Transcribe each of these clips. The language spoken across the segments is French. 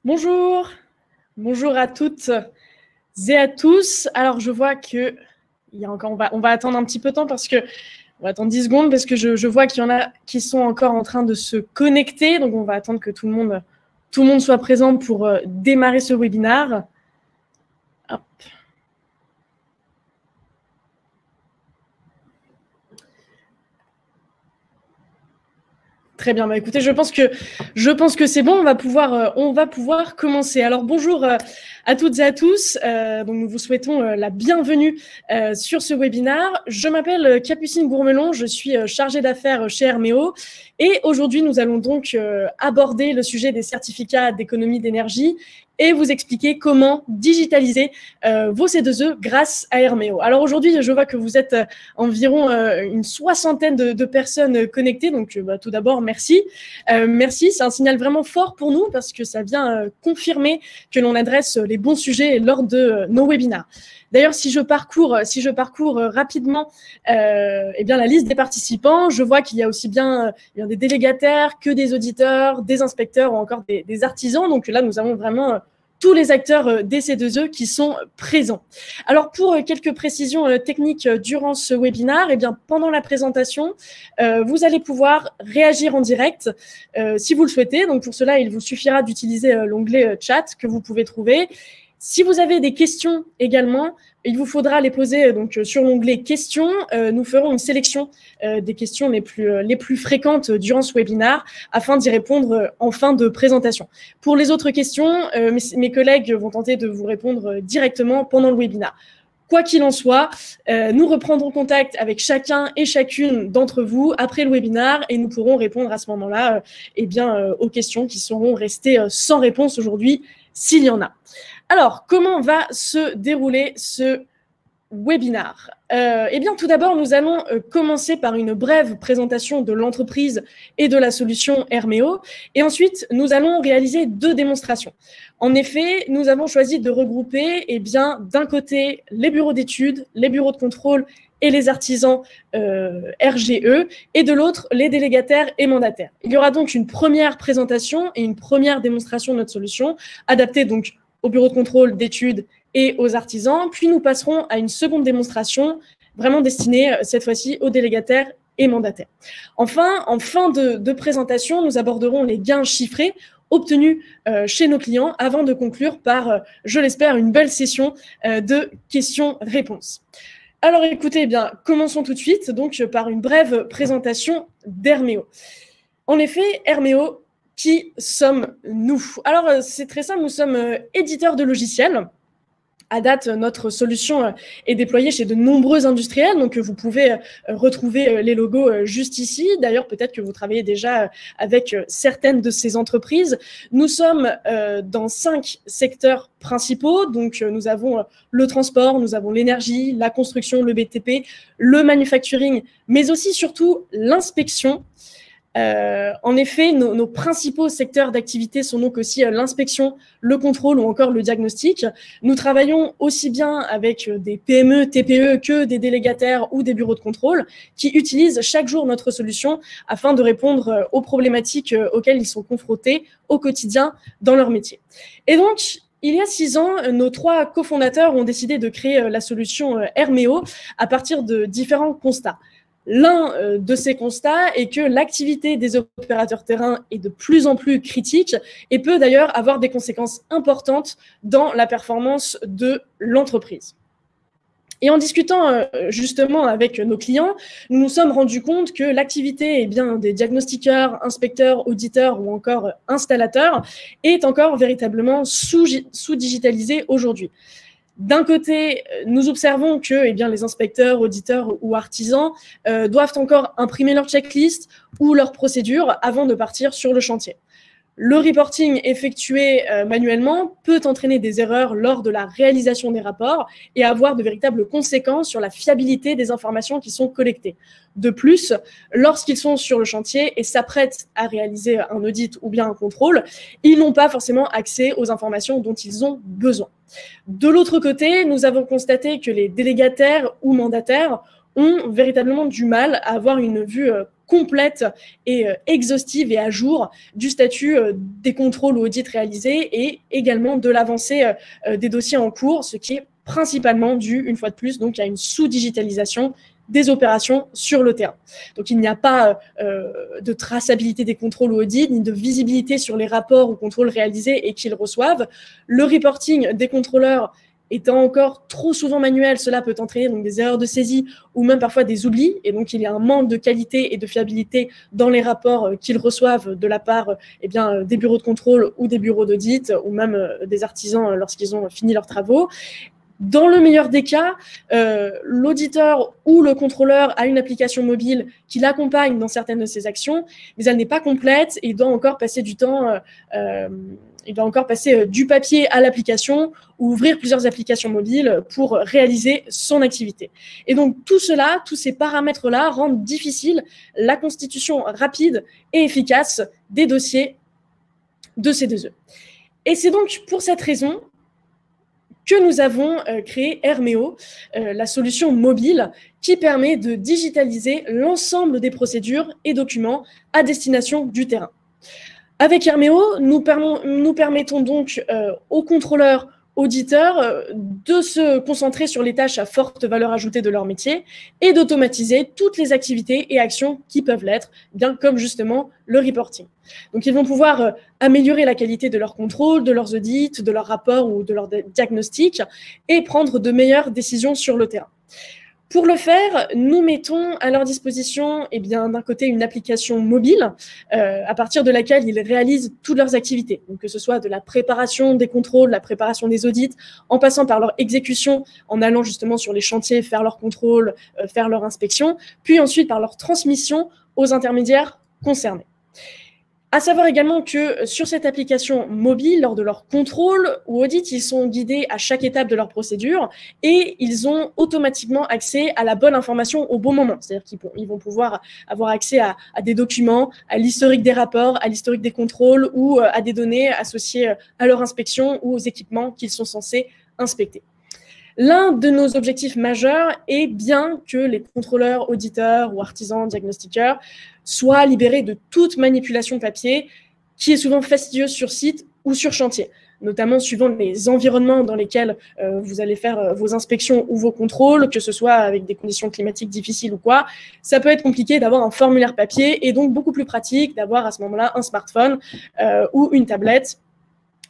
Bonjour, bonjour à toutes et à tous. Alors, je vois que il y a encore, on va attendre un petit peu de temps parce que on va attendre 10 secondes parce que je vois qu'il y en a qui sont encore en train de se connecter. Donc, on va attendre que tout le monde soit présent pour démarrer ce webinaire. Hop. Très bien, bah écoutez, je pense que c'est bon, on va pouvoir commencer. Alors bonjour à toutes et à tous, donc nous vous souhaitons la bienvenue sur ce webinaire. Je m'appelle Capucine Gourmelon, je suis chargée d'affaires chez Herméo et aujourd'hui nous allons donc aborder le sujet des certificats d'économie d'énergie et vous expliquer comment digitaliser vos C2E grâce à Herméo. Alors aujourd'hui, je vois que vous êtes environ une soixantaine de personnes connectées, donc tout d'abord, merci. Merci, c'est un signal vraiment fort pour nous parce que ça vient confirmer que l'on adresse les bons sujets lors de nos webinaires. D'ailleurs, si je parcours rapidement eh bien, la liste des participants, je vois qu'il y a aussi bien des délégataires que des auditeurs, des inspecteurs ou encore des artisans. Donc là, nous avons vraiment tous les acteurs des C2E qui sont présents. Alors, pour quelques précisions techniques durant ce webinaire, eh bien, pendant la présentation, vous allez pouvoir réagir en direct si vous le souhaitez. Donc, pour cela, il vous suffira d'utiliser l'onglet chat que vous pouvez trouver. Si vous avez des questions également, il vous faudra les poser donc sur l'onglet questions. Nous ferons une sélection des questions les plus fréquentes durant ce webinaire afin d'y répondre en fin de présentation. Pour les autres questions, mes collègues vont tenter de vous répondre directement pendant le webinaire. Quoi qu'il en soit, nous reprendrons contact avec chacun et chacune d'entre vous après le webinaire et nous pourrons répondre à ce moment-là aux questions qui seront restées sans réponse aujourd'hui, s'il y en a. Alors, comment va se dérouler ce webinaire? Eh bien, tout d'abord, nous allons commencer par une brève présentation de l'entreprise et de la solution Herméo. Et ensuite, nous allons réaliser 2 démonstrations. En effet, nous avons choisi de regrouper, d'un côté, les bureaux d'études, les bureaux de contrôle et les artisans RGE, et de l'autre, les délégataires et mandataires. Il y aura donc une première présentation et une première démonstration de notre solution, adaptée donc au bureau de contrôle, d'études et aux artisans. Puis nous passerons à une seconde démonstration, vraiment destinée cette fois-ci aux délégataires et mandataires. Enfin, en fin de présentation, nous aborderons les gains chiffrés obtenus chez nos clients avant de conclure par, je l'espère, une belle session de questions-réponses. Alors écoutez, commençons tout de suite donc, par une brève présentation d'Herméo. En effet, Herméo, qui sommes-nous? Alors, c'est très simple, nous sommes éditeurs de logiciels. À date, notre solution est déployée chez de nombreux industriels, donc vous pouvez retrouver les logos juste ici. D'ailleurs, peut-être que vous travaillez déjà avec certaines de ces entreprises. Nous sommes dans 5 secteurs principaux, donc nous avons le transport, nous avons l'énergie, la construction, le BTP, le manufacturing, mais aussi surtout l'inspection. En effet, nos principaux secteurs d'activité sont donc aussi l'inspection, le contrôle ou encore le diagnostic. Nous travaillons aussi bien avec des PME, TPE que des délégataires ou des bureaux de contrôle qui utilisent chaque jour notre solution afin de répondre aux problématiques auxquelles ils sont confrontés au quotidien dans leur métier. Et donc, il y a 6 ans, nos 3 cofondateurs ont décidé de créer la solution Herméo à partir de différents constats. L'un de ces constats est que l'activité des opérateurs terrain est de plus en plus critique et peut d'ailleurs avoir des conséquences importantes dans la performance de l'entreprise. Et en discutant justement avec nos clients, nous nous sommes rendus compte que l'activité des diagnostiqueurs, inspecteurs, auditeurs ou encore installateurs est encore véritablement sous-digitalisée aujourd'hui. D'un côté, nous observons que les inspecteurs, auditeurs ou artisans doivent encore imprimer leur checklist ou leur procédure avant de partir sur le chantier. Le reporting effectué manuellement peut entraîner des erreurs lors de la réalisation des rapports et avoir de véritables conséquences sur la fiabilité des informations qui sont collectées. De plus, lorsqu'ils sont sur le chantier et s'apprêtent à réaliser un audit ou bien un contrôle, ils n'ont pas forcément accès aux informations dont ils ont besoin. De l'autre côté, nous avons constaté que les délégataires ou mandataires ont véritablement du mal à avoir une vue complète et exhaustive et à jour du statut des contrôles ou audits réalisés et également de l'avancée des dossiers en cours, ce qui est principalement dû, une fois de plus, donc à une sous-digitalisation des opérations sur le terrain. Donc il n'y a pas de traçabilité des contrôles ou audits, ni de visibilité sur les rapports ou contrôles réalisés et qu'ils reçoivent. Le reporting des contrôleurs étant encore trop souvent manuel, cela peut entraîner donc des erreurs de saisie ou même parfois des oublis. Et donc, il y a un manque de qualité et de fiabilité dans les rapports qu'ils reçoivent de la part des bureaux de contrôle ou des bureaux d'audit ou même des artisans lorsqu'ils ont fini leurs travaux. Dans le meilleur des cas, l'auditeur ou le contrôleur a une application mobile qui l'accompagne dans certaines de ses actions, mais elle n'est pas complète et il doit encore passer du temps, il doit encore passer du papier à l'application ou ouvrir plusieurs applications mobiles pour réaliser son activité. Et donc tout cela, tous ces paramètres-là rendent difficile la constitution rapide et efficace des dossiers de C2E. Et c'est donc pour cette raison que nous avons créé Herméo, la solution mobile qui permet de digitaliser l'ensemble des procédures et documents à destination du terrain. Avec Herméo, nous permettons donc aux contrôleurs, auditeurs de se concentrer sur les tâches à forte valeur ajoutée de leur métier et d'automatiser toutes les activités et actions qui peuvent l'être, bien comme justement le reporting. Donc, ils vont pouvoir améliorer la qualité de leurs contrôles, de leurs audits, de leurs rapports ou de leurs diagnostics et prendre de meilleures décisions sur le terrain. Pour le faire, nous mettons à leur disposition d'un côté une application mobile à partir de laquelle ils réalisent toutes leurs activités, donc que ce soit de la préparation des contrôles, la préparation des audits, en passant par leur exécution, en allant justement sur les chantiers, faire leurs contrôles, faire leur inspection, puis ensuite par leur transmission aux intermédiaires concernés. À savoir également que sur cette application mobile, lors de leur contrôle ou audit, ils sont guidés à chaque étape de leur procédure et ils ont automatiquement accès à la bonne information au bon moment. C'est-à-dire qu'ils vont pouvoir avoir accès à des documents, à l'historique des rapports, à l'historique des contrôles ou à des données associées à leur inspection ou aux équipements qu'ils sont censés inspecter. L'un de nos objectifs majeurs est bien que les contrôleurs, auditeurs ou artisans, diagnostiqueurs soient libérés de toute manipulation papier qui est souvent fastidieuse sur site ou sur chantier, notamment suivant les environnements dans lesquels vous allez faire vos inspections ou vos contrôles, que ce soit avec des conditions climatiques difficiles ou quoi. Ça peut être compliqué d'avoir un formulaire papier et donc beaucoup plus pratique d'avoir à ce moment-là un smartphone ou une tablette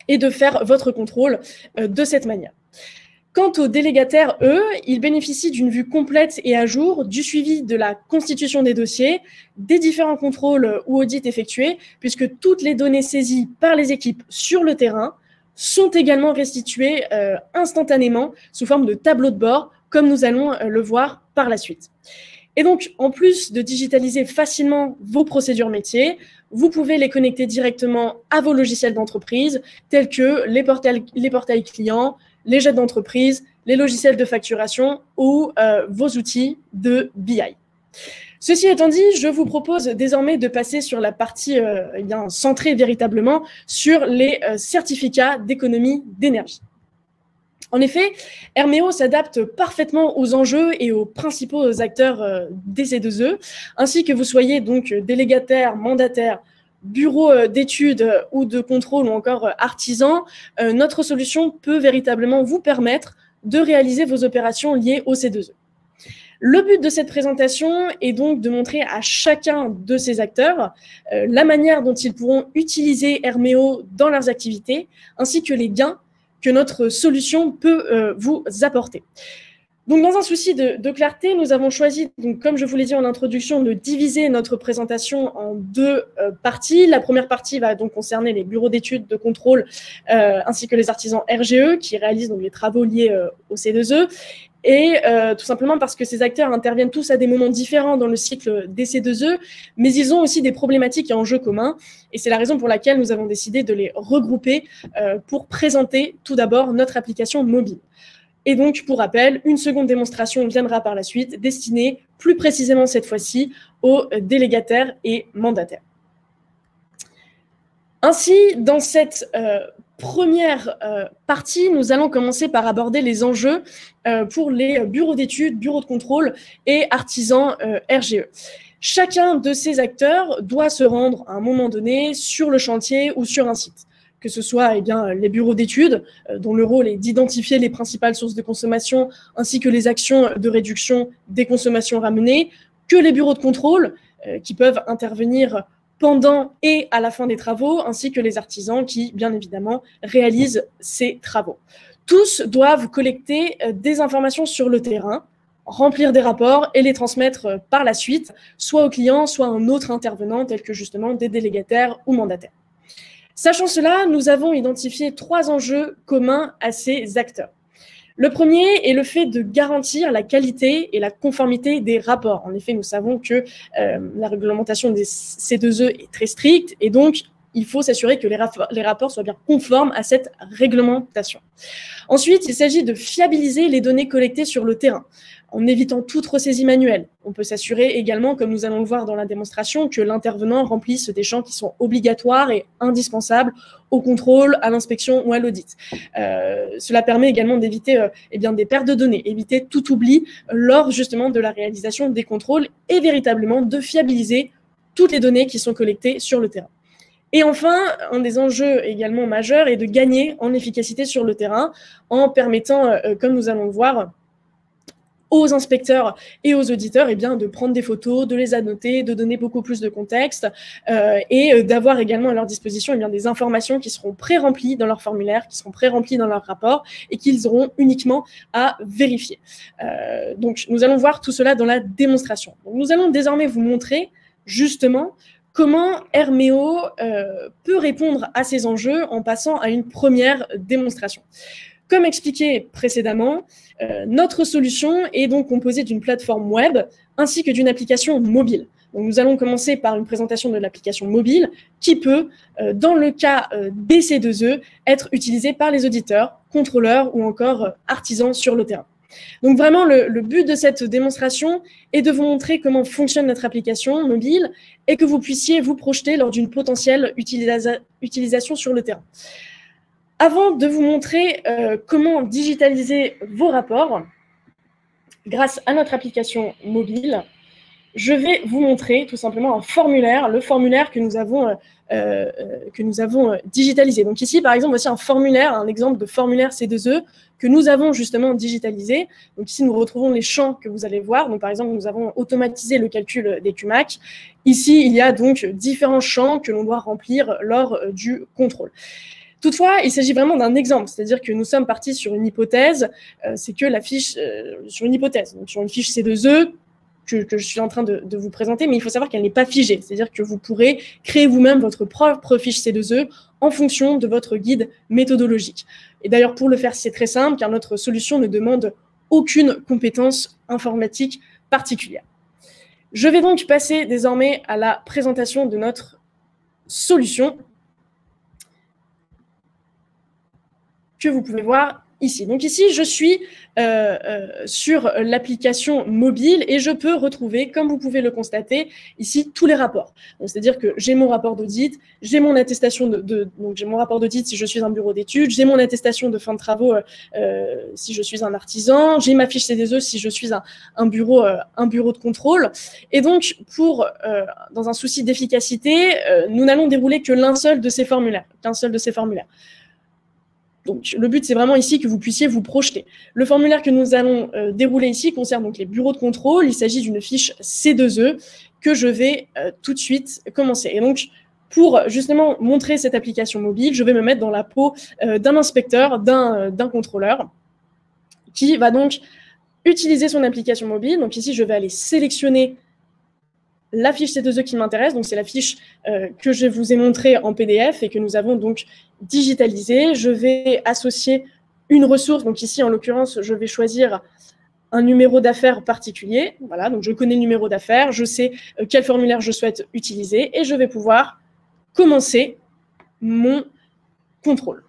et de faire votre contrôle de cette manière. Quant aux délégataires, eux, ils bénéficient d'une vue complète et à jour du suivi de la constitution des dossiers, des différents contrôles ou audits effectués, puisque toutes les données saisies par les équipes sur le terrain sont également restituées instantanément sous forme de tableau de bord, comme nous allons le voir par la suite. Et donc, en plus de digitaliser facilement vos procédures métiers, vous pouvez les connecter directement à vos logiciels d'entreprise, tels que les portails clients, les jets d'entreprise, les logiciels de facturation ou vos outils de BI. Ceci étant dit, je vous propose désormais de passer sur la partie centrée véritablement sur les certificats d'économie d'énergie. En effet, Herméo s'adapte parfaitement aux enjeux et aux principaux acteurs des C2E, ainsi que vous soyez donc délégataire, mandataire, bureau d'études ou de contrôle ou encore artisan, notre solution peut véritablement vous permettre de réaliser vos opérations liées au C2E. Le but de cette présentation est donc de montrer à chacun de ces acteurs la manière dont ils pourront utiliser Herméo dans leurs activités, ainsi que les gains que notre solution peut vous apporter. Donc, dans un souci de clarté, nous avons choisi, donc, comme je vous l'ai dit en introduction, de diviser notre présentation en deux parties. La première partie va donc concerner les bureaux d'études, de contrôle, ainsi que les artisans RGE qui réalisent donc les travaux liés au C2E. Et tout simplement parce que ces acteurs interviennent tous à des moments différents dans le cycle des C2E, mais ils ont aussi des problématiques et enjeux communs. Et c'est la raison pour laquelle nous avons décidé de les regrouper pour présenter tout d'abord notre application mobile. Et donc, pour rappel, une seconde démonstration viendra par la suite, destinée plus précisément cette fois-ci aux délégataires et mandataires. Ainsi, dans cette première partie, nous allons commencer par aborder les enjeux pour les bureaux d'études, bureaux de contrôle et artisans RGE. Chacun de ces acteurs doit se rendre à un moment donné sur le chantier ou sur un site, que ce soit les bureaux d'études, dont le rôle est d'identifier les principales sources de consommation, ainsi que les actions de réduction des consommations ramenées, que les bureaux de contrôle, qui peuvent intervenir pendant et à la fin des travaux, ainsi que les artisans qui, bien évidemment, réalisent ces travaux. Tous doivent collecter des informations sur le terrain, remplir des rapports et les transmettre par la suite, soit au client, soit à un autre intervenant, tel que justement des délégataires ou mandataires. Sachant cela, nous avons identifié 3 enjeux communs à ces acteurs. Le premier est le fait de garantir la qualité et la conformité des rapports. En effet, nous savons que la réglementation des C2E est très stricte et donc il faut s'assurer que les rapports soient bien conformes à cette réglementation. Ensuite, il s'agit de fiabiliser les données collectées sur le terrain, en évitant toute ressaisie manuelle. On peut s'assurer également, comme nous allons le voir dans la démonstration, que l'intervenant remplisse des champs qui sont obligatoires et indispensables au contrôle, à l'inspection ou à l'audit. Cela permet également d'éviter des pertes de données, éviter tout oubli lors justement de la réalisation des contrôles et véritablement de fiabiliser toutes les données qui sont collectées sur le terrain. Et enfin, un des enjeux également majeurs est de gagner en efficacité sur le terrain en permettant, comme nous allons le voir, aux inspecteurs et aux auditeurs de prendre des photos, de les annoter, de donner beaucoup plus de contexte et d'avoir également à leur disposition des informations qui seront pré-remplies dans leur formulaire, qui seront pré-remplies dans leur rapport et qu'ils auront uniquement à vérifier. Donc, nous allons voir tout cela dans la démonstration. Donc, nous allons désormais vous montrer justement comment Herméo peut répondre à ces enjeux en passant à une première démonstration. Comme expliqué précédemment, notre solution est donc composée d'une plateforme web ainsi que d'une application mobile. Donc, nous allons commencer par une présentation de l'application mobile qui peut, dans le cas des C2E, être utilisée par les auditeurs, contrôleurs ou encore artisans sur le terrain. Donc vraiment, le but de cette démonstration est de vous montrer comment fonctionne notre application mobile et que vous puissiez vous projeter lors d'une potentielle utilisation sur le terrain. Avant de vous montrer comment digitaliser vos rapports grâce à notre application mobile, je vais vous montrer tout simplement un formulaire, le formulaire que nous avons digitalisé. Donc ici, par exemple, voici un formulaire, un exemple de formulaire C2E que nous avons justement digitalisé. Donc ici, nous retrouvons les champs que vous allez voir. Donc par exemple, nous avons automatisé le calcul des QMAC. Ici, il y a donc différents champs que l'on doit remplir lors du contrôle. Toutefois, il s'agit vraiment d'un exemple, c'est-à-dire que nous sommes partis sur une hypothèse, c'est que la fiche, sur une hypothèse, donc sur une fiche C2E que je suis en train de vous présenter, mais il faut savoir qu'elle n'est pas figée, c'est-à-dire que vous pourrez créer vous-même votre propre fiche C2E en fonction de votre guide méthodologique. Et d'ailleurs, pour le faire, c'est très simple, car notre solution ne demande aucune compétence informatique particulière. Je vais donc passer désormais à la présentation de notre solution, que vous pouvez voir ici. Donc ici, je suis sur l'application mobile et je peux retrouver, comme vous pouvez le constater, ici tous les rapports. C'est-à-dire que j'ai mon rapport d'audit, j'ai mon attestation donc j'ai mon rapport d'audit si je suis un bureau d'études, j'ai mon attestation de fin de travaux si je suis un artisan, j'ai ma fiche C2E si je suis un bureau de contrôle. Et donc, dans un souci d'efficacité, nous n'allons dérouler que qu'un seul de ces formulaires. Donc, le but, c'est vraiment ici que vous puissiez vous projeter. Le formulaire que nous allons dérouler ici concerne donc les bureaux de contrôle. Il s'agit d'une fiche C2E que je vais tout de suite commencer. Et donc, pour justement montrer cette application mobile, je vais me mettre dans la peau d'un inspecteur, d'un contrôleur, qui va donc utiliser son application mobile. Donc ici, je vais aller sélectionner la fiche C2E qui m'intéresse, donc c'est la fiche que je vous ai montrée en PDF et que nous avons donc digitalisée. Je vais associer une ressource, donc ici en l'occurrence, je vais choisir un numéro d'affaires particulier. Voilà, donc je connais le numéro d'affaires, je sais quel formulaire je souhaite utiliser et je vais pouvoir commencer mon contrôle.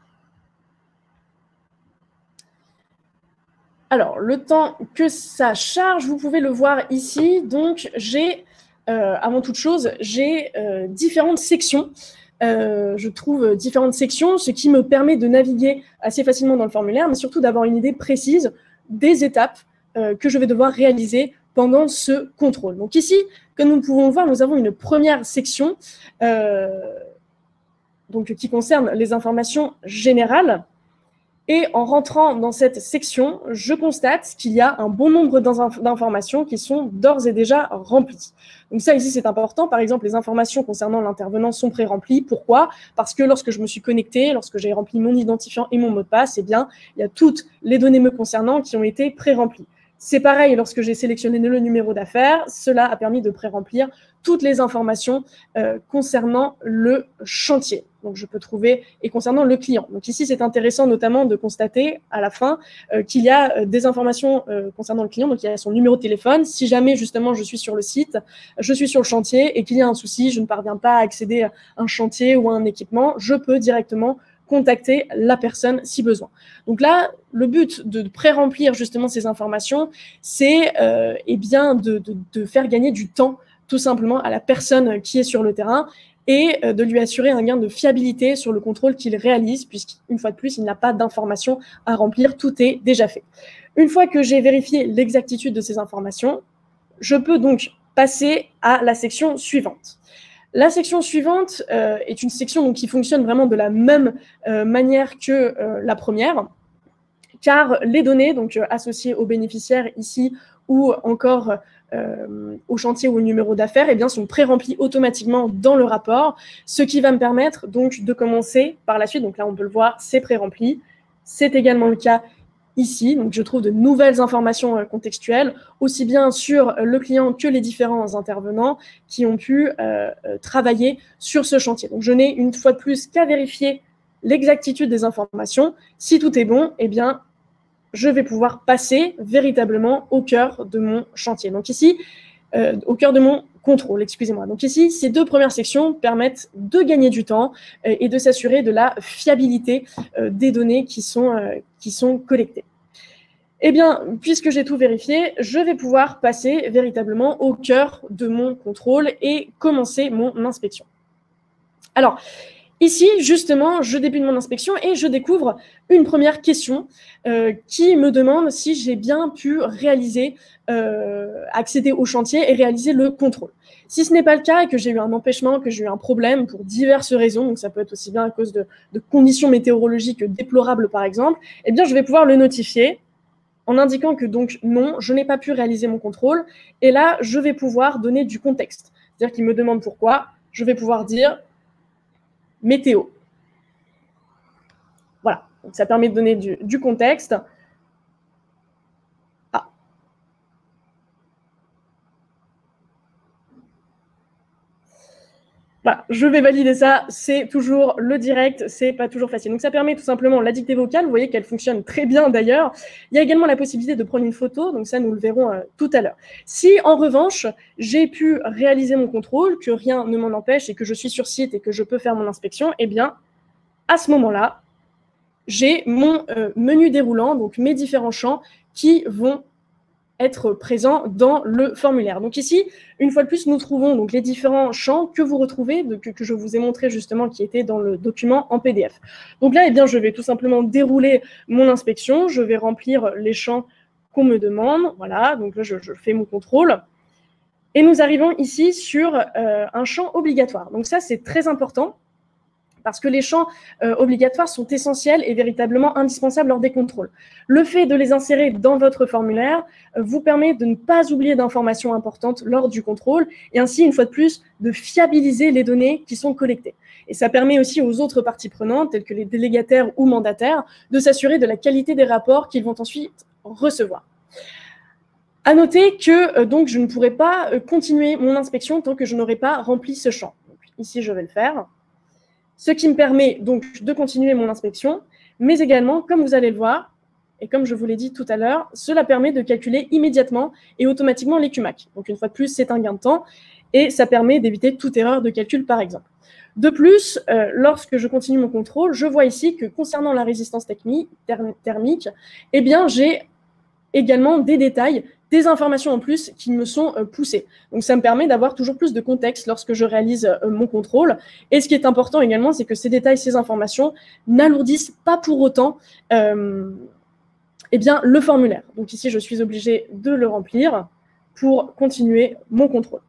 Alors, le temps que ça charge, vous pouvez le voir ici. Donc, j'ai, avant toute chose, j'ai différentes sections. je trouve différentes sections, ce qui me permet de naviguer assez facilement dans le formulaire, mais surtout d'avoir une idée précise des étapes que je vais devoir réaliser pendant ce contrôle. Donc ici, comme nous pouvons voir, nous avons une première section donc, qui concerne les informations générales. Et en rentrant dans cette section, je constate qu'il y a un bon nombre d'informations qui sont d'ores et déjà remplies. Donc ça, ici, c'est important. Par exemple, les informations concernant l'intervenant sont pré-remplies. Pourquoi? Parce que lorsque je me suis connectée, lorsque j'ai rempli mon identifiant et mon mot de passe, eh bien, il y a toutes les données me concernant qui ont été pré-remplies. C'est pareil lorsque j'ai sélectionné le numéro d'affaires. Cela a permis de pré-remplir toutes les informations concernant le chantier. Donc, je peux trouver, et concernant le client. Donc, ici, c'est intéressant notamment de constater à la fin qu'il y a des informations concernant le client. Donc, il y a son numéro de téléphone. Si jamais, justement, je suis sur le site, je suis sur le chantier et qu'il y a un souci, je ne parviens pas à accéder à un chantier ou à un équipement, je peux directement contacter la personne si besoin. Donc là, le but de pré-remplir justement ces informations, c'est eh bien de faire gagner du temps tout simplement à la personne qui est sur le terrain et de lui assurer un gain de fiabilité sur le contrôle qu'il réalise, puisqu'une fois de plus, il n'a pas d'informations à remplir, tout est déjà fait. Une fois que j'ai vérifié l'exactitude de ces informations, je peux donc passer à la section suivante. La section suivante est une section donc, qui fonctionne vraiment de la même manière que la première, car les données donc, associées aux bénéficiaires ici ou encore au chantier ou au numéro d'affaires eh bien, sont pré-remplies automatiquement dans le rapport, ce qui va me permettre donc, de commencer par la suite. Donc là, on peut le voir, c'est pré-rempli. C'est également le cas ici, donc je trouve de nouvelles informations contextuelles, aussi bien sur le client que les différents intervenants qui ont pu travailler sur ce chantier. Donc je n'ai une fois de plus qu'à vérifier l'exactitude des informations. Si tout est bon, eh bien, je vais pouvoir passer véritablement au cœur de mon chantier. Donc ici, au cœur de mon contrôle, excusez-moi. Donc ici, ces deux premières sections permettent de gagner du temps et de s'assurer de la fiabilité des données qui sont collectées. Eh bien, puisque j'ai tout vérifié, je vais pouvoir passer véritablement au cœur de mon contrôle et commencer mon inspection. Alors, ici, justement, je débute mon inspection et je découvre une première question qui me demande si j'ai bien pu réaliser, accéder au chantier et réaliser le contrôle. Si ce n'est pas le cas et que j'ai eu un empêchement, que j'ai eu un problème pour diverses raisons, donc ça peut être aussi bien à cause de conditions météorologiques déplorables par exemple, eh bien je vais pouvoir le notifier en indiquant que donc non, je n'ai pas pu réaliser mon contrôle et là je vais pouvoir donner du contexte. C'est-à-dire qu'il me demande pourquoi, je vais pouvoir dire météo. Voilà, donc ça permet de donner du contexte. Ah. Voilà, je vais valider ça, c'est toujours le direct, c'est pas toujours facile. Donc ça permet tout simplement la dictée vocale, vous voyez qu'elle fonctionne très bien d'ailleurs. Il y a également la possibilité de prendre une photo, donc ça nous le verrons tout à l'heure. Si en revanche, j'ai pu réaliser mon contrôle, que rien ne m'en empêche et que je suis sur site et que je peux faire mon inspection, eh bien, à ce moment-là, j'ai mon menu déroulant, donc mes différents champs qui vont être présents dans le formulaire. Donc ici, une fois de plus, nous trouvons donc les différents champs que vous retrouvez, que je vous ai montré justement, qui étaient dans le document en PDF. Donc là, eh bien, je vais tout simplement dérouler mon inspection, je vais remplir les champs qu'on me demande. Voilà, donc là, je fais mon contrôle. Et nous arrivons ici sur un champ obligatoire. Donc ça, c'est très important, parce que les champs obligatoires sont essentiels et véritablement indispensables lors des contrôles. Le fait de les insérer dans votre formulaire vous permet de ne pas oublier d'informations importantes lors du contrôle et ainsi, une fois de plus, de fiabiliser les données qui sont collectées. Et ça permet aussi aux autres parties prenantes, telles que les délégataires ou mandataires, de s'assurer de la qualité des rapports qu'ils vont ensuite recevoir. À noter que donc, je ne pourrai pas continuer mon inspection tant que je n'aurai pas rempli ce champ. Donc, ici, je vais le faire. Ce qui me permet donc de continuer mon inspection, mais également, comme vous allez le voir, et comme je vous l'ai dit tout à l'heure, cela permet de calculer immédiatement et automatiquement les QMAC. Donc une fois de plus, c'est un gain de temps et ça permet d'éviter toute erreur de calcul par exemple. De plus, lorsque je continue mon contrôle, je vois ici que concernant la résistance thermique, eh bien j'ai également des détails, des informations en plus qui me sont poussées. Donc, ça me permet d'avoir toujours plus de contexte lorsque je réalise mon contrôle. Et ce qui est important également, c'est que ces détails, ces informations n'alourdissent pas pour autant le formulaire. Donc ici, je suis obligée de le remplir pour continuer mon contrôle.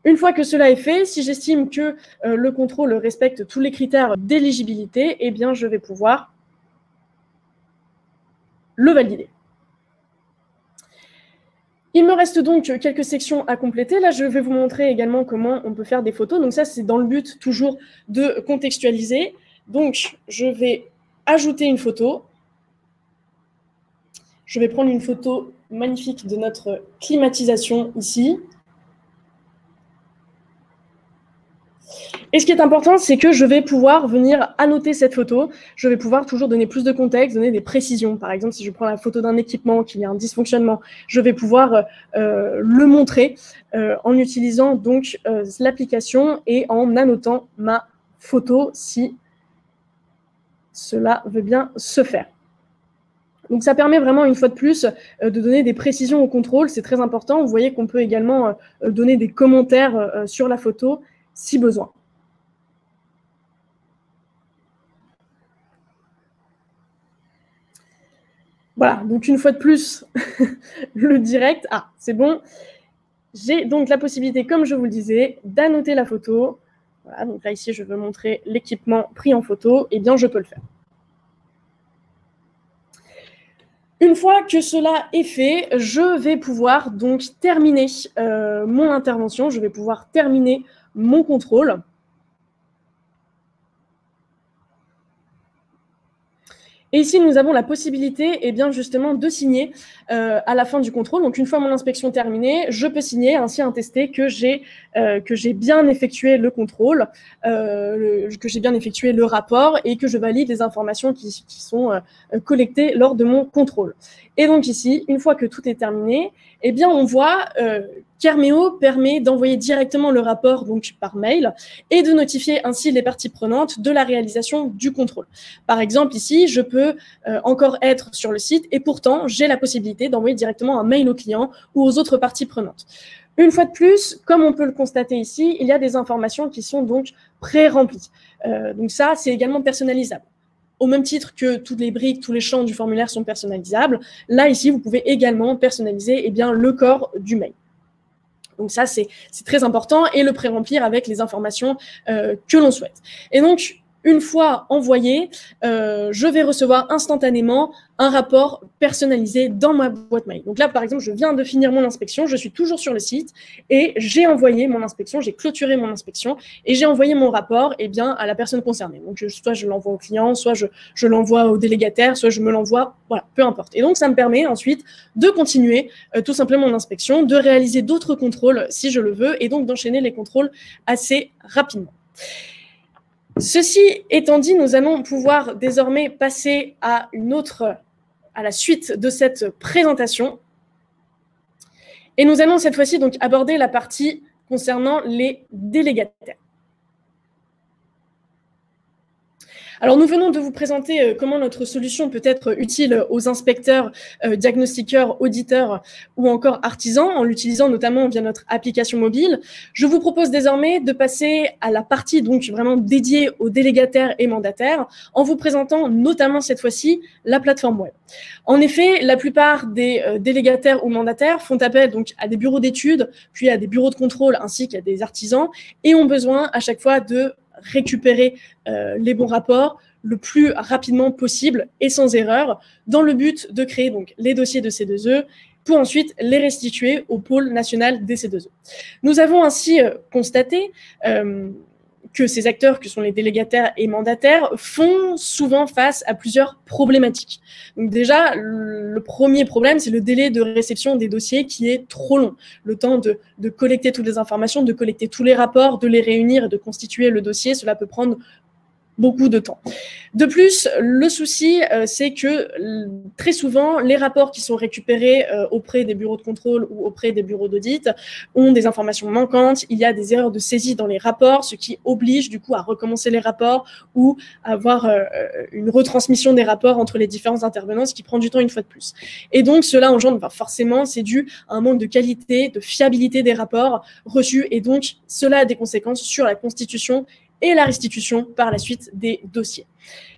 Une fois que cela est fait, si j'estime que le contrôle respecte tous les critères d'éligibilité, eh bien, je vais pouvoir le valider. Il me reste donc quelques sections à compléter. Là, je vais vous montrer également comment on peut faire des photos. Donc ça, c'est dans le but toujours de contextualiser. Donc, je vais ajouter une photo. Je vais prendre une photo magnifique de notre climatisation ici. Et ce qui est important, c'est que je vais pouvoir venir annoter cette photo. Je vais pouvoir toujours donner plus de contexte, donner des précisions. Par exemple, si je prends la photo d'un équipement, qu'il y a un dysfonctionnement, je vais pouvoir le montrer en utilisant donc l'application et en annotant ma photo si cela veut bien se faire. Donc, ça permet vraiment, une fois de plus, de donner des précisions au contrôle. C'est très important. Vous voyez qu'on peut également donner des commentaires sur la photo si besoin. Voilà, donc une fois de plus, le direct. Ah, c'est bon. J'ai donc la possibilité, comme je vous le disais, d'annoter la photo. Voilà, donc là, ici, je veux montrer l'équipement pris en photo. Eh bien, je peux le faire. Une fois que cela est fait, je vais pouvoir donc terminer mon intervention. Je vais pouvoir terminer mon contrôle. Et ici, nous avons la possibilité, eh bien, justement, de signer à la fin du contrôle. Donc, une fois mon inspection terminée, je peux signer, ainsi attester que j'ai bien effectué le contrôle, que j'ai bien effectué le rapport et que je valide les informations qui sont collectées lors de mon contrôle. Et donc ici, une fois que tout est terminé, eh bien, on voit qu'Herméo permet d'envoyer directement le rapport donc, par mail et de notifier ainsi les parties prenantes de la réalisation du contrôle. Par exemple, ici, je peux encore être sur le site et pourtant, j'ai la possibilité d'envoyer directement un mail au client ou aux autres parties prenantes. Une fois de plus, comme on peut le constater ici, il y a des informations qui sont donc pré-remplies. Donc ça, c'est également personnalisable. Au même titre que toutes les briques, tous les champs du formulaire sont personnalisables, là, ici, vous pouvez également personnaliser eh bien, le corps du mail. Donc ça, c'est très important et le pré-remplir avec les informations que l'on souhaite. Et donc, une fois envoyé, je vais recevoir instantanément un rapport personnalisé dans ma boîte mail. Donc là, par exemple, je viens de finir mon inspection, je suis toujours sur le site et j'ai envoyé mon inspection, j'ai clôturé mon inspection et j'ai envoyé mon rapport eh bien, à la personne concernée. Donc, soit je l'envoie au client, soit je l'envoie au délégataire, soit je me l'envoie, voilà, peu importe. Et donc, ça me permet ensuite de continuer tout simplement mon inspection, de réaliser d'autres contrôles si je le veux et donc d'enchaîner les contrôles assez rapidement. Ceci étant dit, nous allons pouvoir désormais passer à la suite de cette présentation. Et nous allons cette fois-ci donc aborder la partie concernant les délégataires. Alors, nous venons de vous présenter comment notre solution peut être utile aux inspecteurs, diagnostiqueurs, auditeurs ou encore artisans, en l'utilisant notamment via notre application mobile. Je vous propose désormais de passer à la partie donc vraiment dédiée aux délégataires et mandataires, en vous présentant notamment cette fois-ci la plateforme web. En effet, la plupart des délégataires ou mandataires font appel donc à des bureaux d'études, puis à des bureaux de contrôle ainsi qu'à des artisans et ont besoin à chaque fois de récupérer les bons rapports le plus rapidement possible et sans erreur, dans le but de créer donc les dossiers de C2E pour ensuite les restituer au pôle national des C2E. Nous avons ainsi constaté que ces acteurs, que sont les délégataires et mandataires, font souvent face à plusieurs problématiques. Donc déjà, le premier problème, c'est le délai de réception des dossiers qui est trop long. Le temps de collecter toutes les informations, de collecter tous les rapports, de les réunir et de constituer le dossier, cela peut prendre beaucoup de temps. De plus, le souci, c'est que très souvent, les rapports qui sont récupérés auprès des bureaux de contrôle ou auprès des bureaux d'audit ont des informations manquantes. Il y a des erreurs de saisie dans les rapports, ce qui oblige du coup à recommencer les rapports ou à avoir une retransmission des rapports entre les différents intervenants, ce qui prend du temps une fois de plus. Et donc, cela engendre, forcément, c'est dû à un manque de qualité, de fiabilité des rapports reçus, et donc cela a des conséquences sur la constitution et la restitution par la suite des dossiers.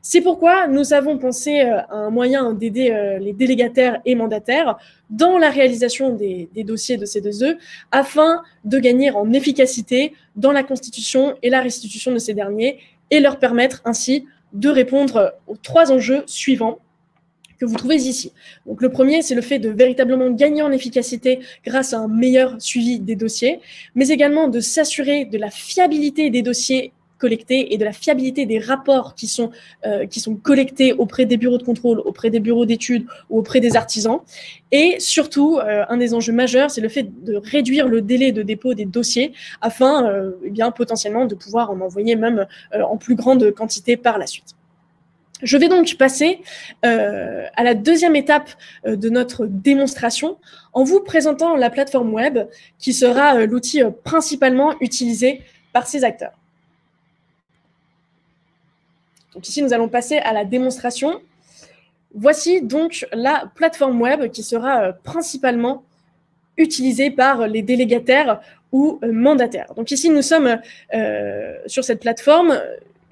C'est pourquoi nous avons pensé à un moyen d'aider les délégataires et mandataires dans la réalisation des dossiers de C2E afin de gagner en efficacité dans la constitution et la restitution de ces derniers et leur permettre ainsi de répondre aux 3 enjeux suivants que vous trouvez ici. Donc, le premier, c'est le fait de véritablement gagner en efficacité grâce à un meilleur suivi des dossiers, mais également de s'assurer de la fiabilité des dossiers collectés et de la fiabilité des rapports qui sont collectés auprès des bureaux de contrôle, auprès des bureaux d'études ou auprès des artisans. Et surtout, un des enjeux majeurs, c'est le fait de réduire le délai de dépôt des dossiers afin potentiellement de pouvoir en envoyer même en plus grande quantité par la suite. Je vais donc passer à la deuxième étape de notre démonstration en vous présentant la plateforme web qui sera l'outil principalement utilisé par ces acteurs. Donc ici, nous allons passer à la démonstration. Voici donc la plateforme web qui sera principalement utilisée par les délégataires ou mandataires. Donc ici, nous sommes sur cette plateforme.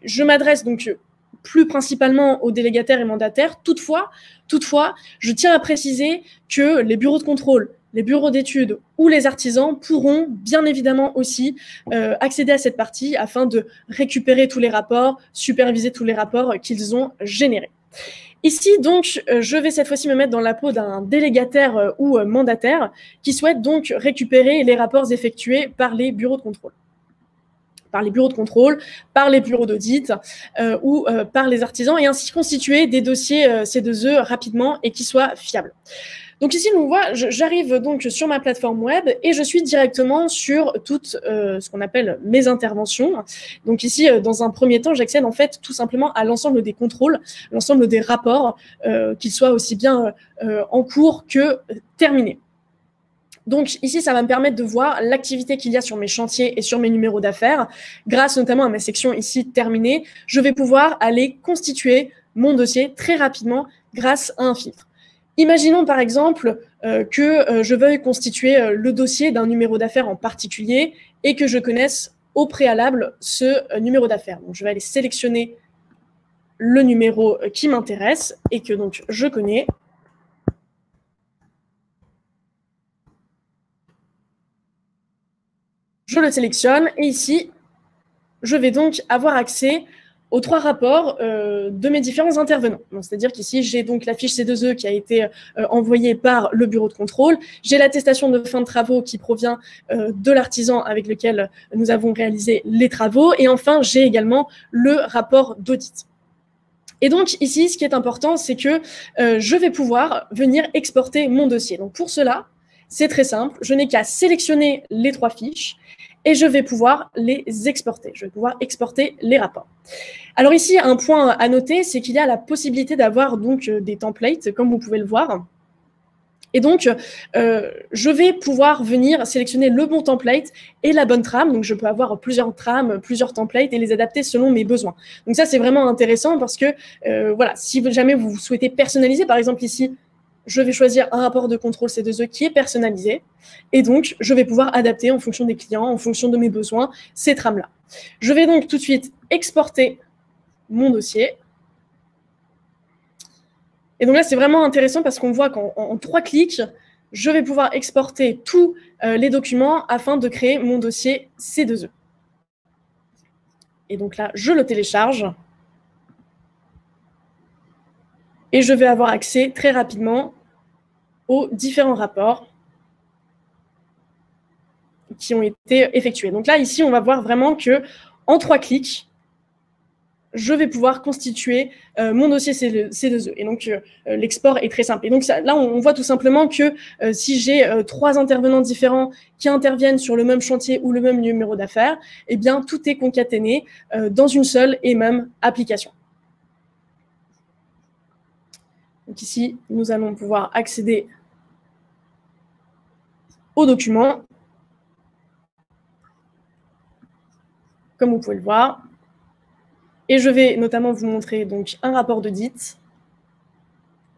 Je m'adresse donc plus principalement aux délégataires et mandataires. Toutefois, je tiens à préciser que les bureaux de contrôle, les bureaux d'études ou les artisans pourront bien évidemment aussi accéder à cette partie afin de récupérer tous les rapports, superviser tous les rapports qu'ils ont générés. Ici, donc, je vais cette fois-ci me mettre dans la peau d'un délégataire ou mandataire qui souhaite donc récupérer les rapports effectués par les bureaux de contrôle. Par les bureaux de contrôle, par les bureaux d'audit ou par les artisans, et ainsi constituer des dossiers C2E rapidement et qui soient fiables. Donc ici, on voit, j'arrive donc sur ma plateforme web et je suis directement sur toutes ce qu'on appelle mes interventions. Donc ici, dans un premier temps, j'accède en fait tout simplement à l'ensemble des contrôles, l'ensemble des rapports, qu'ils soient aussi bien en cours que terminés. Donc ici, ça va me permettre de voir l'activité qu'il y a sur mes chantiers et sur mes numéros d'affaires. Grâce notamment à ma section ici terminée, je vais pouvoir aller constituer mon dossier très rapidement grâce à un filtre. Imaginons par exemple que je veuille constituer le dossier d'un numéro d'affaires en particulier et que je connaisse au préalable ce numéro d'affaires. Donc je vais aller sélectionner le numéro qui m'intéresse et que donc je connais. Je le sélectionne et ici, je vais donc avoir accès aux 3 rapports de mes différents intervenants. C'est-à-dire qu'ici, j'ai donc la fiche C2E qui a été envoyée par le bureau de contrôle. J'ai l'attestation de fin de travaux qui provient de l'artisan avec lequel nous avons réalisé les travaux. Et enfin, j'ai également le rapport d'audit. Et donc ici, ce qui est important, c'est que je vais pouvoir venir exporter mon dossier. Donc pour cela, c'est très simple. Je n'ai qu'à sélectionner les 3 fiches et je vais pouvoir les exporter. Je vais pouvoir exporter les rapports. Alors ici, un point à noter, c'est qu'il y a la possibilité d'avoir donc des templates, comme vous pouvez le voir. Et donc, je vais pouvoir venir sélectionner le bon template et la bonne trame. Donc, je peux avoir plusieurs trames, plusieurs templates et les adapter selon mes besoins. Donc ça, c'est vraiment intéressant parce que, voilà, si jamais vous souhaitez personnaliser, par exemple ici, je vais choisir un rapport de contrôle C2E qui est personnalisé. Et donc, je vais pouvoir adapter en fonction des clients, en fonction de mes besoins, ces trames-là. Je vais donc tout de suite exporter mon dossier. Et donc là, c'est vraiment intéressant parce qu'on voit qu'en 3 clics, je vais pouvoir exporter tous les documents afin de créer mon dossier C2E. Et donc là, je le télécharge. Et je vais avoir accès très rapidement aux différents rapports qui ont été effectués. Donc là, ici, on va voir vraiment qu'en 3 clics, je vais pouvoir constituer mon dossier C2E. Et donc, l'export est très simple. Et donc, là, on voit tout simplement que si j'ai 3 intervenants différents qui interviennent sur le même chantier ou le même numéro d'affaires, eh bien, tout est concaténé dans une seule et même application. Donc ici, nous allons pouvoir accéder au document. Comme vous pouvez le voir. Et je vais notamment vous montrer donc un rapport d'audit,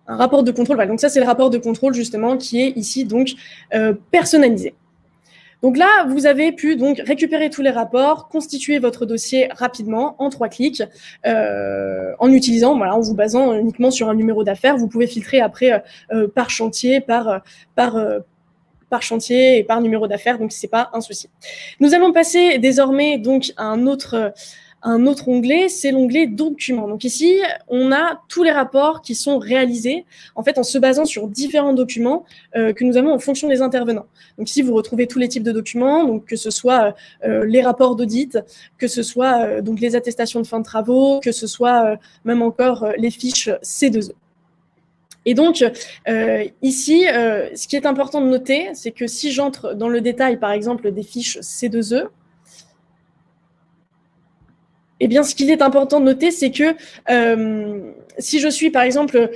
un rapport de contrôle. Voilà, donc ça, c'est le rapport de contrôle justement qui est ici donc personnalisé. Donc là, vous avez pu donc récupérer tous les rapports, constituer votre dossier rapidement en 3 clics en utilisant, voilà, en vous basant uniquement sur un numéro d'affaires. Vous pouvez filtrer après par chantier, par chantier et par numéro d'affaires, donc c'est pas un souci. Nous allons passer désormais donc à un autre onglet, c'est l'onglet documents. Donc ici, on a tous les rapports qui sont réalisés en fait en se basant sur différents documents que nous avons en fonction des intervenants. Donc ici, vous retrouvez tous les types de documents, donc que ce soit les rapports d'audit, que ce soit donc les attestations de fin de travaux, que ce soit même encore les fiches C2E. Et donc, ici, ce qui est important de noter, c'est que si j'entre dans le détail, par exemple, des fiches C2E, eh bien, ce qu'il est important de noter, c'est que si je suis, par exemple,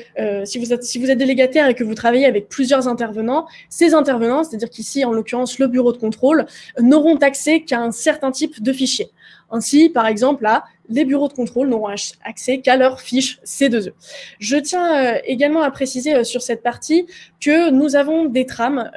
si vous êtes délégataire et que vous travaillez avec plusieurs intervenants, ces intervenants, c'est-à-dire qu'ici, en l'occurrence, le bureau de contrôle, n'auront accès qu'à un certain type de fichier. Ainsi, par exemple, là, les bureaux de contrôle n'auront accès qu'à leurs fiches C2E. Je tiens également à préciser sur cette partie que nous avons des trames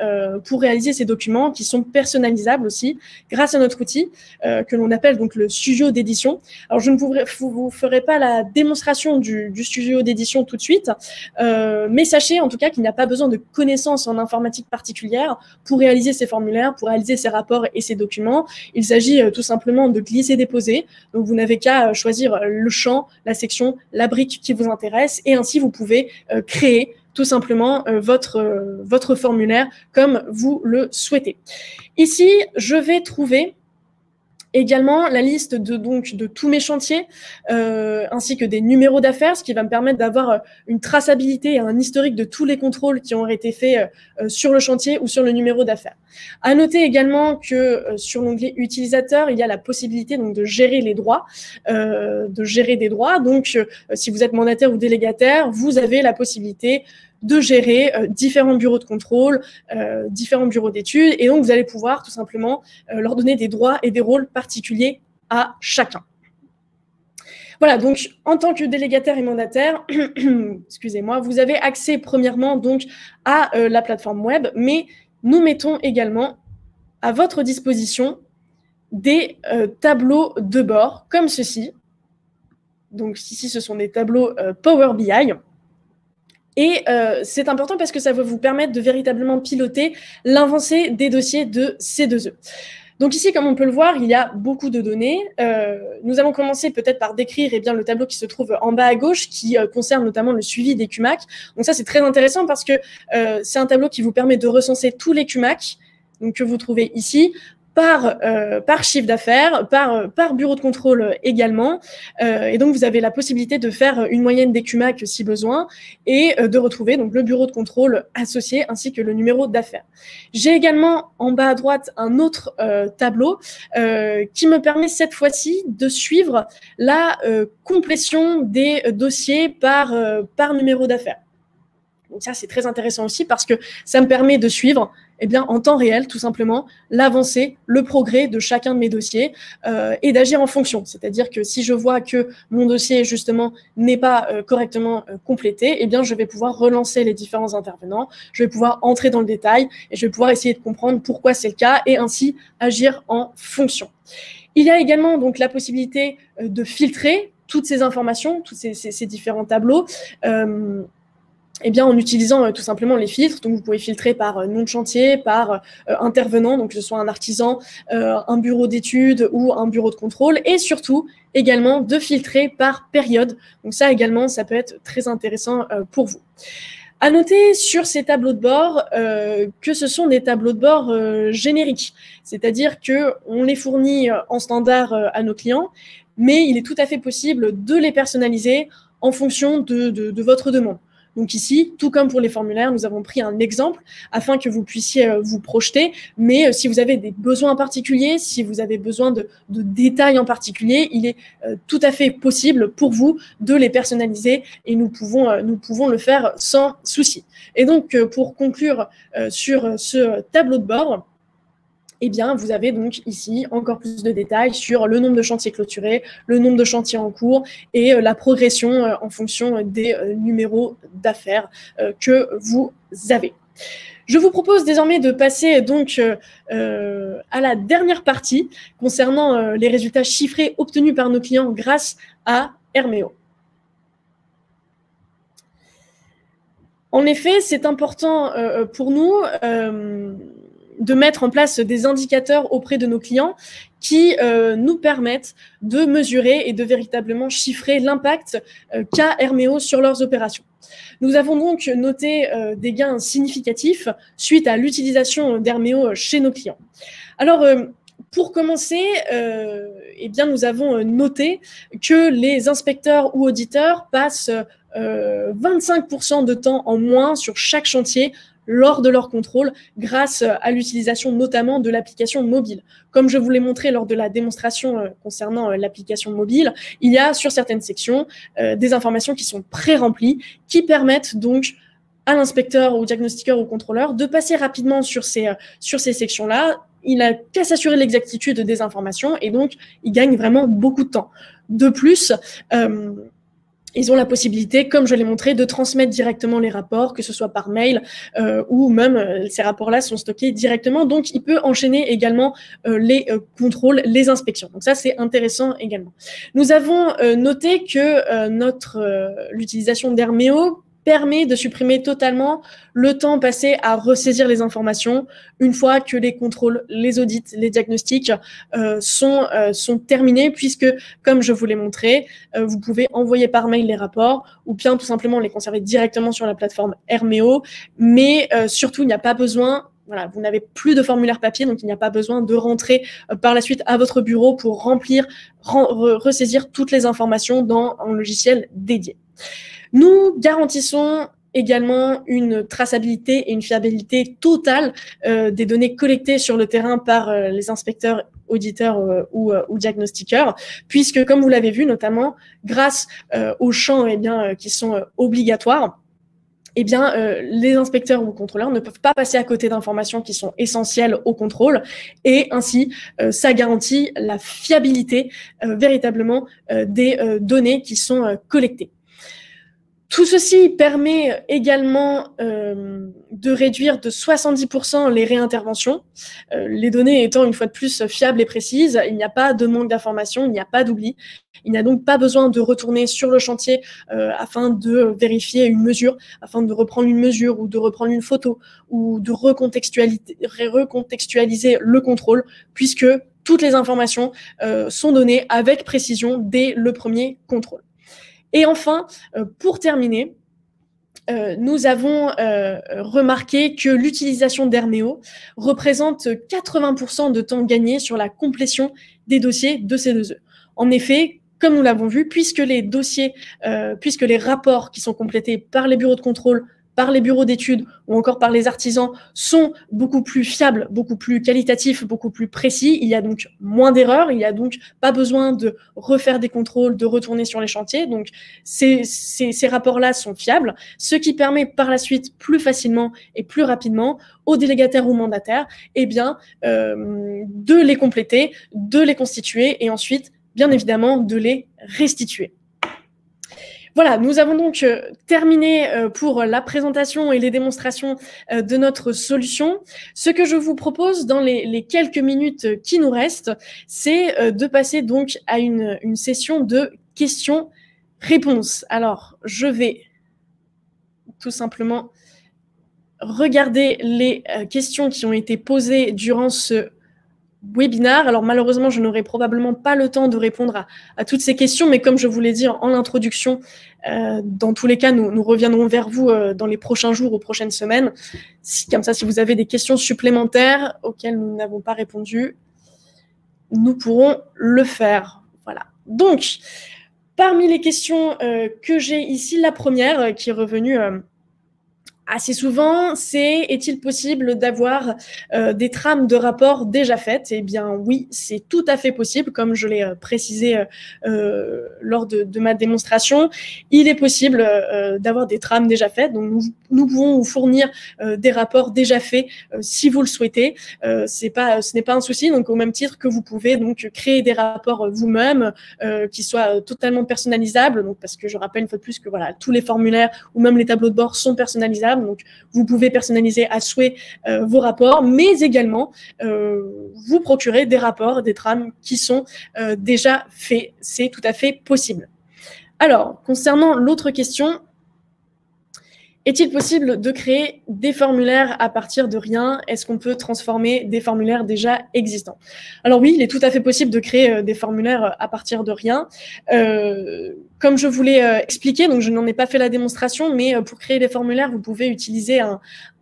pour réaliser ces documents qui sont personnalisables aussi grâce à notre outil que l'on appelle donc le studio d'édition. Alors, je ne vous ferai pas la démonstration du studio d'édition tout de suite, mais sachez en tout cas qu'il n'y a pas besoin de connaissances en informatique particulière pour réaliser ces formulaires, pour réaliser ces rapports et ces documents. Il s'agit tout simplement de glisser-déposer. Donc, vous n'avez qu'à choisir le champ, la section, la brique qui vous intéresse et ainsi vous pouvez créer tout simplement votre formulaire comme vous le souhaitez. Ici, je vais trouver également la liste de tous mes chantiers ainsi que des numéros d'affaires, ce qui va me permettre d'avoir une traçabilité et un historique de tous les contrôles qui ont été faits sur le chantier ou sur le numéro d'affaires. À noter également que sur l'onglet utilisateur, il y a la possibilité donc de gérer les droits, Donc, si vous êtes mandataire ou délégataire, vous avez la possibilité de gérer différents bureaux de contrôle, différents bureaux d'études, et donc vous allez pouvoir tout simplement leur donner des droits et des rôles particuliers à chacun. Voilà, donc en tant que délégataire et mandataire, excusez-moi, vous avez accès premièrement donc à la plateforme web, mais nous mettons également à votre disposition des tableaux de bord comme ceci. Donc ici, ce sont des tableaux Power BI. Et c'est important parce que ça va vous permettre de véritablement piloter l'avancée des dossiers de C2E. Donc ici, comme on peut le voir, il y a beaucoup de données. Nous allons commencer peut-être par décrire le tableau qui se trouve en bas à gauche, qui concerne notamment le suivi des QMAC. Donc ça, c'est très intéressant parce que c'est un tableau qui vous permet de recenser tous les QMAC donc, que vous trouvez ici, par chiffre d'affaires, par bureau de contrôle également. Et donc, vous avez la possibilité de faire une moyenne des QMAC si besoin et de retrouver donc, le bureau de contrôle associé ainsi que le numéro d'affaires. J'ai également en bas à droite un autre tableau qui me permet cette fois-ci de suivre la complétion des dossiers par numéro d'affaires. Donc ça, c'est très intéressant aussi parce que ça me permet de suivre en temps réel, tout simplement, l'avancée, le progrès de chacun de mes dossiers et d'agir en fonction. C'est-à-dire que si je vois que mon dossier, justement, n'est pas correctement complété, je vais pouvoir relancer les différents intervenants, je vais pouvoir entrer dans le détail et je vais pouvoir essayer de comprendre pourquoi c'est le cas et ainsi agir en fonction. Il y a également donc la possibilité de filtrer toutes ces informations, tous ces différents tableaux, en utilisant tout simplement les filtres. Donc, vous pouvez filtrer par nom de chantier, par intervenant, donc que ce soit un artisan, un bureau d'études ou un bureau de contrôle, et surtout également de filtrer par période. Donc ça également, ça peut être très intéressant pour vous. À noter sur ces tableaux de bord que ce sont des tableaux de bord génériques, c'est-à-dire qu'on les fournit en standard à nos clients, mais il est tout à fait possible de les personnaliser en fonction de votre demande. Donc ici, tout comme pour les formulaires, nous avons pris un exemple afin que vous puissiez vous projeter, mais si vous avez des besoins particuliers, si vous avez besoin de détails en particulier, il est tout à fait possible pour vous de les personnaliser et nous pouvons le faire sans souci. Et donc, pour conclure sur ce tableau de bord, eh bien, vous avez donc ici encore plus de détails sur le nombre de chantiers clôturés, le nombre de chantiers en cours et la progression en fonction des numéros d'affaires que vous avez. Je vous propose désormais de passer donc à la dernière partie concernant les résultats chiffrés obtenus par nos clients grâce à Herméo. En effet, c'est important pour nous de mettre en place des indicateurs auprès de nos clients qui nous permettent de mesurer et de véritablement chiffrer l'impact qu'a Herméo sur leurs opérations. Nous avons donc noté des gains significatifs suite à l'utilisation d'Herméo chez nos clients. Alors, pour commencer, eh bien, nous avons noté que les inspecteurs ou auditeurs passent 25% de temps en moins sur chaque chantier lors de leur contrôle grâce à l'utilisation notamment de l'application mobile. Comme je vous l'ai montré lors de la démonstration concernant l'application mobile, il y a sur certaines sections des informations qui sont pré-remplies qui permettent donc à l'inspecteur, au diagnostiqueur, au contrôleur de passer rapidement sur ces sections-là. Il n'a qu'à s'assurer de l'exactitude des informations et donc il gagne vraiment beaucoup de temps. De plus, ils ont la possibilité, comme je l'ai montré, de transmettre directement les rapports, que ce soit par mail ou même ces rapports-là sont stockés directement. Donc, il peut enchaîner également les contrôles, les inspections. Donc ça, c'est intéressant également. Nous avons noté que l'utilisation d'Herméo permet de supprimer totalement le temps passé à ressaisir les informations une fois que les contrôles, les audits, les diagnostics sont terminés, puisque, comme je vous l'ai montré, vous pouvez envoyer par mail les rapports ou bien tout simplement les conserver directement sur la plateforme Herméo, mais surtout, il n'y a pas besoin. Voilà, vous n'avez plus de formulaire papier, donc il n'y a pas besoin de rentrer par la suite à votre bureau pour ressaisir toutes les informations dans un logiciel dédié. Nous garantissons également une traçabilité et une fiabilité totale des données collectées sur le terrain par les inspecteurs, auditeurs ou diagnostiqueurs, puisque, comme vous l'avez vu, notamment grâce aux champs qui sont obligatoires, les inspecteurs ou contrôleurs ne peuvent pas passer à côté d'informations qui sont essentielles au contrôle et ainsi, ça garantit la fiabilité véritablement des données qui sont collectées. Tout ceci permet également de réduire de 70% les réinterventions, les données étant une fois de plus fiables et précises. Il n'y a pas de manque d'informations, il n'y a pas d'oubli. Il n'y a donc pas besoin de retourner sur le chantier afin de vérifier une mesure, afin de reprendre une mesure ou de reprendre une photo ou de recontextualiser le contrôle, puisque toutes les informations sont données avec précision dès le premier contrôle. Et enfin, pour terminer, nous avons remarqué que l'utilisation d'Herméo représente 80% de temps gagné sur la complétion des dossiers de C2E. En effet, comme nous l'avons vu, puisque les rapports qui sont complétés par les bureaux de contrôle, par les bureaux d'études ou encore par les artisans sont beaucoup plus fiables, beaucoup plus qualitatifs, beaucoup plus précis. Il y a donc moins d'erreurs, il n'y a donc pas besoin de refaire des contrôles, de retourner sur les chantiers. Donc, ces rapports-là sont fiables, ce qui permet par la suite plus facilement et plus rapidement aux délégataires ou mandataires de les compléter, de les constituer et ensuite, bien évidemment, de les restituer. Voilà, nous avons donc terminé pour la présentation et les démonstrations de notre solution. Ce que je vous propose dans les quelques minutes qui nous restent, c'est de passer donc à une session de questions-réponses. Alors, je vais tout simplement regarder les questions qui ont été posées durant ce webinaire. Alors malheureusement, je n'aurai probablement pas le temps de répondre à toutes ces questions, mais comme je vous l'ai dit en introduction, dans tous les cas, nous reviendrons vers vous dans les prochains jours ou prochaines semaines. Comme ça, si vous avez des questions supplémentaires auxquelles nous n'avons pas répondu, nous pourrons le faire. Voilà. Donc, parmi les questions que j'ai ici, la première qui est revenue assez souvent, c'est est-il possible d'avoir des trames de rapports déjà faites? Eh bien oui, c'est tout à fait possible, comme je l'ai précisé lors de ma démonstration. Il est possible d'avoir des trames déjà faites, donc nous pouvons vous fournir des rapports déjà faits si vous le souhaitez. Ce n'est pas un souci, donc au même titre que vous pouvez donc créer des rapports vous-même qui soient totalement personnalisables, donc parce que je rappelle une fois de plus que voilà, tous les formulaires ou même les tableaux de bord sont personnalisables. Donc, vous pouvez personnaliser à souhait vos rapports, mais également vous procurer des rapports, des trames qui sont déjà faits. C'est tout à fait possible. Alors, concernant l'autre question, est-il possible de créer des formulaires à partir de rien? Est-ce qu'on peut transformer des formulaires déjà existants? Alors oui, il est tout à fait possible de créer des formulaires à partir de rien. Comme je vous l'ai expliqué, donc je n'en ai pas fait la démonstration, mais pour créer des formulaires, vous pouvez utiliser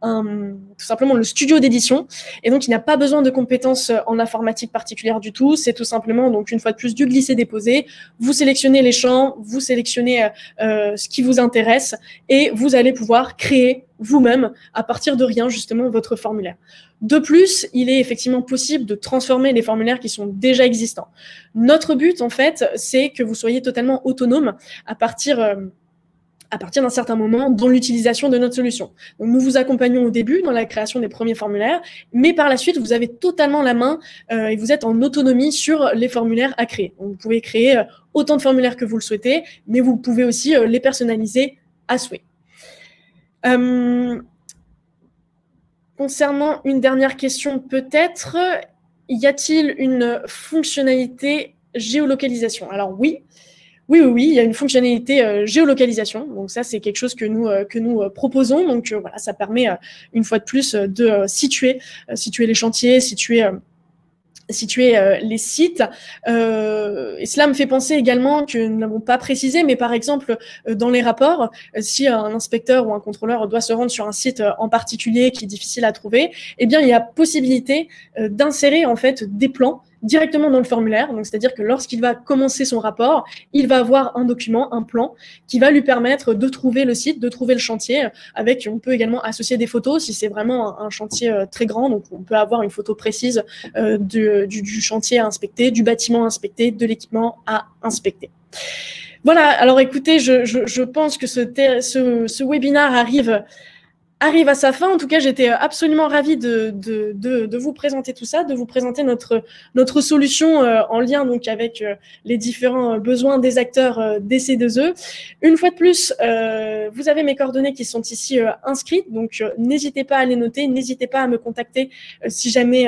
tout simplement le studio d'édition. Et donc, il n'y a pas besoin de compétences en informatique particulières du tout. C'est tout simplement, donc une fois de plus, du glisser-déposer. Vous sélectionnez les champs, vous sélectionnez ce qui vous intéresse et vous allez pouvoir créer vous-même, à partir de rien, justement, votre formulaire. De plus, il est effectivement possible de transformer les formulaires qui sont déjà existants. Notre but, en fait, c'est que vous soyez totalement autonome à partir d'un certain moment dans l'utilisation de notre solution. Donc, nous vous accompagnons au début dans la création des premiers formulaires, mais par la suite, vous avez totalement la main et vous êtes en autonomie sur les formulaires à créer. Donc, vous pouvez créer autant de formulaires que vous le souhaitez, mais vous pouvez aussi les personnaliser à souhait. Concernant une dernière question peut-être, y a-t-il une fonctionnalité géolocalisation? Alors oui, il y a une fonctionnalité géolocalisation. Donc ça, c'est quelque chose que nous proposons. Donc voilà, ça permet une fois de plus de situer les chantiers, situer les sites. Et cela me fait penser également que nous n'avons pas précisé, mais par exemple, dans les rapports, si un inspecteur ou un contrôleur doit se rendre sur un site en particulier qui est difficile à trouver, eh bien, il y a possibilité d'insérer en fait des plans directement dans le formulaire. Donc, c'est-à-dire que lorsqu'il va commencer son rapport, il va avoir un document, un plan, qui va lui permettre de trouver le site, de trouver le chantier. On peut également associer des photos si c'est vraiment un chantier très grand. Donc, on peut avoir une photo précise du chantier à inspecter, du bâtiment à inspecter, de l'équipement à inspecter. Voilà. Alors, écoutez, je pense que ce webinaire arrive à sa fin. En tout cas, j'étais absolument ravie de vous présenter tout ça, de vous présenter notre solution en lien donc avec les différents besoins des acteurs des C2E. Une fois de plus, vous avez mes coordonnées qui sont ici inscrites, donc n'hésitez pas à les noter, n'hésitez pas à me contacter si jamais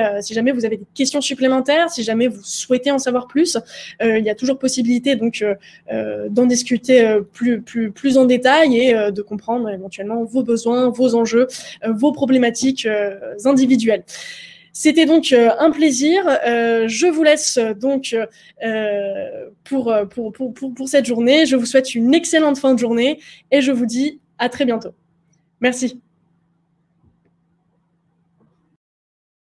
vous avez des questions supplémentaires, si jamais vous souhaitez en savoir plus. Il y a toujours possibilité donc d'en discuter plus en détail et de comprendre éventuellement vos besoins, vos enjeux, vos problématiques individuelles. C'était donc un plaisir. Je vous laisse donc pour cette journée. Je vous souhaite une excellente fin de journée et je vous dis à très bientôt. Merci.